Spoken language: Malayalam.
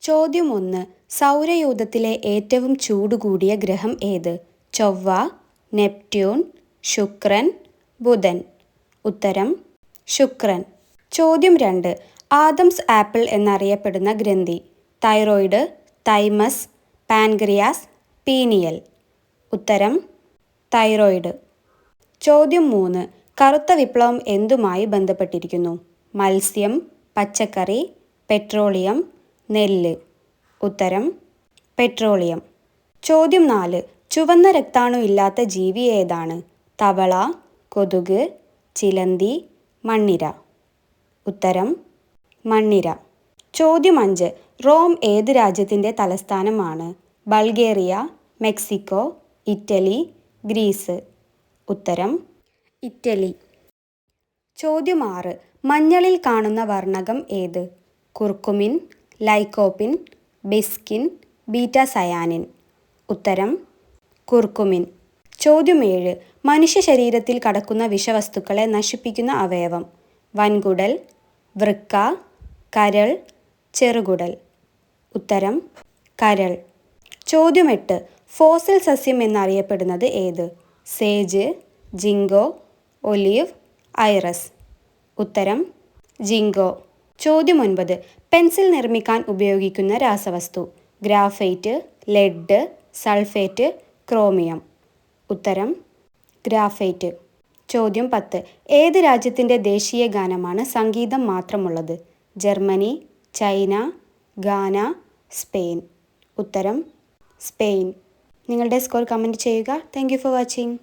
ചോദ്യം 1. സൗരയൂഥത്തിലെ ഏറ്റവും ചൂട് കൂടിയ ഗ്രഹം ഏത്? ചൊവ്വ, നെപ്റ്റ്യൂൺ, ശുക്രൻ, ബുധൻ. ഉത്തരം ശുക്രൻ. ചോദ്യം 2. ആദംസ് ആപ്പിൾ എന്നറിയപ്പെടുന്ന ഗ്രന്ഥി. Thyroid, thymus, pancreas, pineal. ഉത്തരം തൈറോയിഡ്. ചോദ്യം 3. കറുത്ത വിപ്ലവം എന്തുമായി ബന്ധപ്പെട്ടിരിക്കുന്നു? മത്സ്യം, പച്ചക്കറി, പെട്രോളിയം, നെല്ല്. ഉത്തരം പെട്രോളിയം. ചോദ്യം 4. ചുവന്ന രക്താണു ഇല്ലാത്ത ജീവി ഏതാണ്? തവള, കൊതുക്, ചിലന്തി, മണ്ണിര. ഉത്തരം മണ്ണിര. ചോദ്യം 5. റോം ഏത് രാജ്യത്തിൻ്റെ തലസ്ഥാനമാണ്? Bulgaria, Mexico, Italy, Greece. ഉത്തരം ഇറ്റലി. ചോദ്യം 6. മഞ്ഞളിൽ കാണുന്ന വർണ്ണകം ഏത്? Curcumin, lycopene, bixin, betacyanin. ഉത്തരം കുർക്കുമിൻ. ചോദ്യം 7. മനുഷ്യ ശരീരത്തിൽ കടക്കുന്ന വിഷവസ്തുക്കളെ നശിപ്പിക്കുന്ന അവയവം. വൻകുടൽ, വൃക്ക, കരൾ, ചെറുകുടൽ. ഉത്തരം കരൾ. ചോദ്യം 8. ഫോസിൽ സസ്യം എന്നറിയപ്പെടുന്നത് ഏത്? Sage, ginkgo, olive, iris. ഉത്തരം ജിങ്കോ. ചോദ്യം 9. പെൻസിൽ നിർമ്മിക്കാൻ ഉപയോഗിക്കുന്ന രാസവസ്തു. Graphite, lead, sulphate, chromium. ഉത്തരം ഗ്രാഫൈറ്റ്. ചോദ്യം 10. ഏത് രാജ്യത്തിൻ്റെ ദേശീയ ഗാനമാണ് സംഗീതം മാത്രമുള്ളത്? Germany, China, Ghana, Spain. ഉത്തരം സ്പെയിൻ. നിങ്ങളുടെ സ്കോർ കമൻറ്റ് ചെയ്യുക. Thank you for watching.